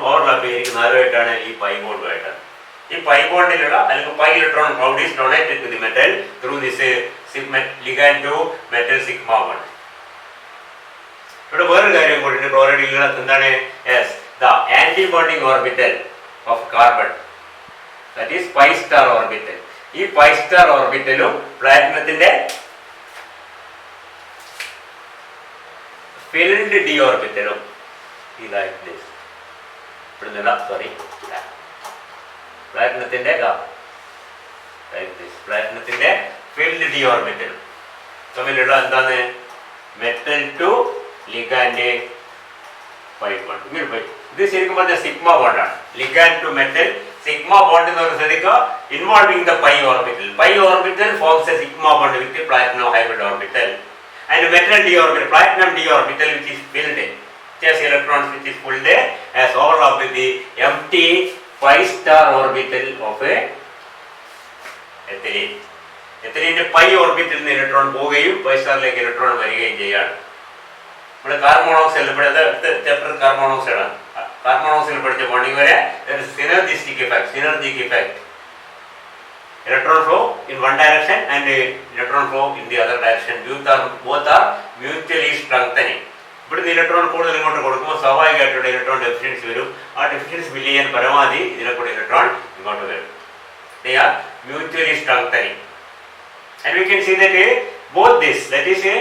ഓവർലാപ്പ് ചെയ്തിരിക്കുന്ന ആരുമായിട്ടാണ്? ഈ പൈ ബോണ്ടുമായിട്ടാണ്. ഈ പൈ ബോണ്ടിലുള്ള അല്ലെങ്കിൽ pi electron cloud is donated to the metal through this ligand to metal sigma bond. ഇവിടെ വേറൊരു കാര്യം കൂടി ക്ലോറൈഡിൽ എന്താണ്? Yes, the anti bonding orbital of carbon, that is pi star orbital. ഈ പൈ സ്റ്റാർ ഓർബിറ്റലും പ്ലാറ്റിനത്തിന്റെ ഫിൽഡ് ഡി ഓർബിറ്റലും പ്ലാറ്റിനത്തിന്റെ ഫിൽഡ് ഡി ഓർബിറ്റലും തമ്മിലുള്ള എന്താണ്? Metal to ligand pi bond. ഇങ്ങനെ പോയി ഇത് ശരിക്കും പറഞ്ഞാൽ സിഗ്മ ബോണ്ടാണ്. Ligand to metal sigma bond എന്ന് പറയുന്നത് ശ്രദ്ധിക്കുക, involving the pi orbital. Pi orbital forms a sigma bond with platinum hybrid orbital. And metal d orbital, platinum d orbital, which is filled, just electrons which is filled as overlap with the empty pi star orbital of a ethylene. Ethylene pi orbital നിന്ന് electron പോവുകയും pi സ്റ്റാറിലേക്ക് electron വരികയും ചെയ്യാണ്. നമ്മുടെ carbon monoxide chapter carbon monoxide ആണ്. Carbon monoxide പഠിച്ച bonding വരെ synergistic effect. Electron flow in one direction and electron flow in the other direction. Both are mutually strengthening. ഇവിടുന്ന് electron കൂടുതൽ ഇങ്ങോട്ട് കൊടുക്കുമ്പോൾ സ്വാഭാവികമായിട്ടുള്ള ഇലക്ട്രോൺ ഡെഫിഷ്യൻസി വരും. ആ ഡെഫിഷ്യൻസി ഫില്ല് ചെയ്യാൻ പരമാവധി ഇതിനെ കൂടെ ഇലക്ട്രോൺ ഇങ്ങോട്ട് വരും. They are mutually strengthening. And we can see that both this, that is a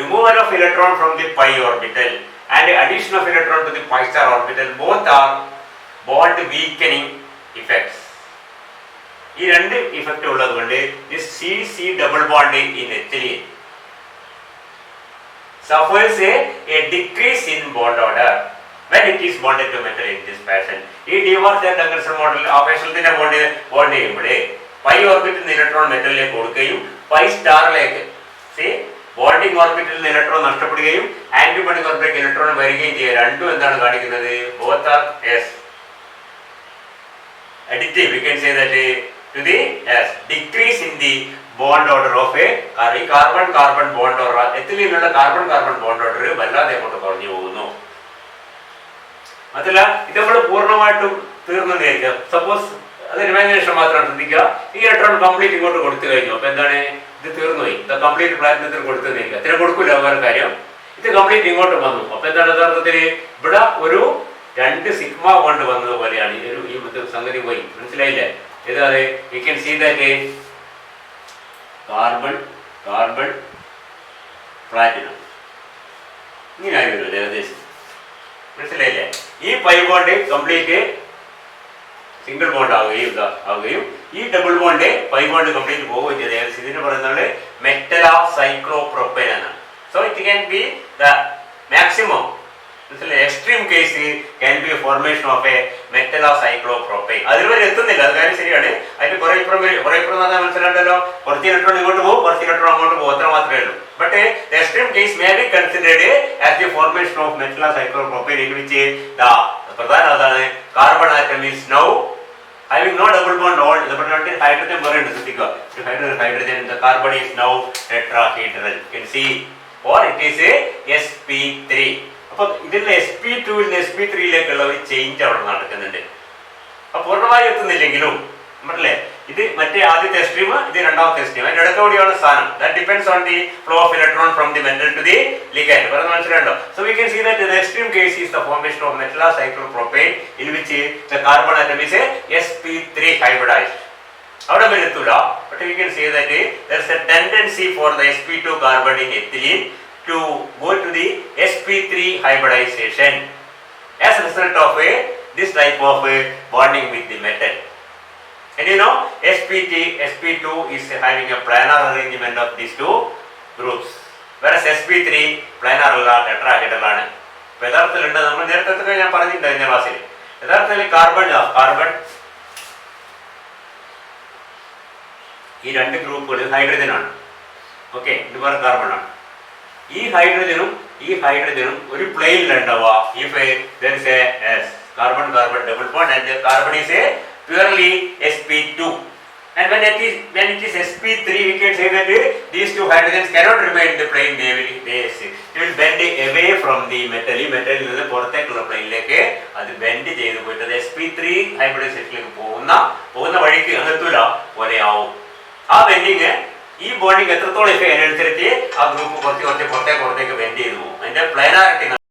removal of electron from the pi orbital and addition of electron to the pi star orbital, both are bond weakening effects. ഈ രണ്ട് effect ഉള്ളത് കൊണ്ട് CC double bond in ethylene suffers a decrease in bond order when it is bonded to metal in this fashion. ഈ ഡീവാർസ് model ആപേക്ഷത്തിന്റെ bond ചെയ്യുമ്പോഴേ pi ഓർബിറ്റിൽ നിന്ന് electron മെറ്റലിലേക്ക് കൊടുക്കുകയും pi സ്റ്റാറിലേക്ക് bonding ഓർബിറ്റിൽ നിന്ന് electron നഷ്ടപ്പെടുകയും ആന്റി ബോണ്ടിങ് ഓർബിറ്റിലേക്ക് ഇലക്ട്രോൺ വരികയും ചെയ്യുക. രണ്ടും എന്താണ് കാണിക്കുന്നത്? both are additive. We can say that to the decrease in the bond order of a carbon bond order. എത്തിലുള്ള കാർബൺ ബോണ്ട് ഓർഡർ വല്ലാതെ അങ്ങോട്ട് കുറഞ്ഞു പോകുന്നു. അതല്ല, ഇത് നമ്മൾ പൂർണ്ണമായിട്ടും തീർന്നതായിരിക്കാം. സപ്പോസ് അത് ഇമാജിനേഷൻ മാത്രമാണ്. ശ്രദ്ധിക്കുക, ഈ ഇലക്ട്രോൺ കംപ്ലീറ്റ് ഇങ്ങോട്ട് കൊടുത്തു കഴിഞ്ഞു. അപ്പൊ എന്താണ്? ഇത് തീർന്നുപോയി. ഇത് കംപ്ലീറ്റ് പ്ലാറ്റിനത്തിന് കൊടുത്തുന്നില്ല. ഇതിനെ കൊടുക്കില്ല. വേറെ കാര്യം, ഇത് കംപ്ലീറ്റ് ഇങ്ങോട്ട് വന്നു. അപ്പൊ എന്താണ് യഥാർത്ഥത്തിൽ ഇവിടെ ഒരു രണ്ട് സിഗ്മ ബോണ്ട് വന്നതുപോലെയാണ് ഈ സംഗതി പോയി. മനസ്സിലായില്ലേ? ഏതാണ്? You can see that carbon platinum ഇങ്ങനെ ആയി വരും ഏകദേശം. മനസ്സിലായില്ലേ? ഈ pi bond complete single bond ആവുകയും ഈ double bond pi bond complete പോവുകയും ചെയ്ത് ഇതിന് പറയുന്നത് മെറ്റലാ സൈക്ലോപ്രോപ്പൈൻ എന്നാണ്. So it can be the maximum. Extreme case can be formation of a metal of cyclopropane. അതിൽ വരെ എത്തുന്നില്ല, അത് കാര്യം ശരിയാണ്. അതിന് കുറെ ഇപ്പുറം മനസ്സിലാണ്ടല്ലോ. കുറച്ച് ഇലക്ട്രോൺ ഇങ്ങോട്ട് പോകും, കുറച്ച് ഇലക്ട്രോൺ അങ്ങോട്ട് പോകും, അത്ര മാത്രമേ ഉള്ളൂ. But extreme case may be considered as the formation of metal of cyclopropane in which പ്രധാന അതാണ് carbon atom is now having no double bond all hydrogen പറയുന്നുണ്ട്. ശ്രദ്ധിക്കുക, hydrogen the carbon is now tetrahedral. You can see, or it is a sp3. അപ്പൊ ഇതിൽ sp2 ൽ നിന്ന് sp3യിലേക്കുള്ള ഒരു change അവിടെ നടക്കുന്നുണ്ട്. അപ്പൊ പൂർണ്ണമായി എത്തുന്നില്ലെങ്കിലും നമ്മളല്ലേ ഇത് മറ്റേ ആദ്യത്തെ എക്സ്ട്രീം, ഇത് രണ്ടാമത്തെ എക്സ്ട്രീം, അതിന്റെ ഇടത്തോടെയാണ് സ്ഥാനം. That depends on the flow of electron from the metal to the ligand. പറഞ്ഞ മനസ്സിലാണ്ടോ? So we can see that the extreme case is the formation of metal cyclopropane in which the carbon atom is a sp3 hybridized. അവിടെ വരെ എത്തൂല. But we can see that there is a tendency for the sp2 carbon in ethylene to go to the sp3 hybridization as a result of this type of bonding with the metal. And you know, sp2 is having a planar arrangement of these two groups, whereas sp3 planar alla tetrahedral aanu. യഥാർത്ഥത്തിൽ ഉണ്ട്, നമ്മൾ നേരത്തെ ഞാൻ പറഞ്ഞിട്ടുണ്ട് കഴിഞ്ഞ ക്ലാസ്സിൽ. യഥാർത്ഥത്തിൽ carbon ഈ രണ്ട് ഗ്രൂപ്പുകൾ ഹൈഡ്രജൻ ആണ്. ഓക്കെ, ഇത് വേറെ കാർബൺ ആണ്. ഈ ഹൈഡ്രജനും ഒരു പ്ലെയിനിലുണ്ടാവുക. If there is a carbon double bond and the carbon is a purely sp2, and when it is sp3, we can say that these two hydrogens cannot remain in the plane. It will bend away from the metal. ഈ മെറ്റലിൽ നിന്ന് പുറത്തേക്കുള്ള പ്ലെയിനിലേക്ക് അത് bend ചെയ്ത് പോയിട്ട് sp3 ഹൈബ്രിഡൈസേഷനിലേക്ക് പോകുന്ന വഴിക്ക് അങ്ങെത്തൂല പോലെയാവും. ആ ബെൻഡിങ് ഈ ബോണ്ടിങ് എത്രത്തോളം ഇഫക്റ്റ് അതിനനുസരിച്ച് ആ ഗ്രൂപ്പ് കുറച്ച് പുറത്തേക്ക് ബെൻഡ് ചെയ്തു പോകും. അതിന്റെ പ്ലാനാരിറ്റി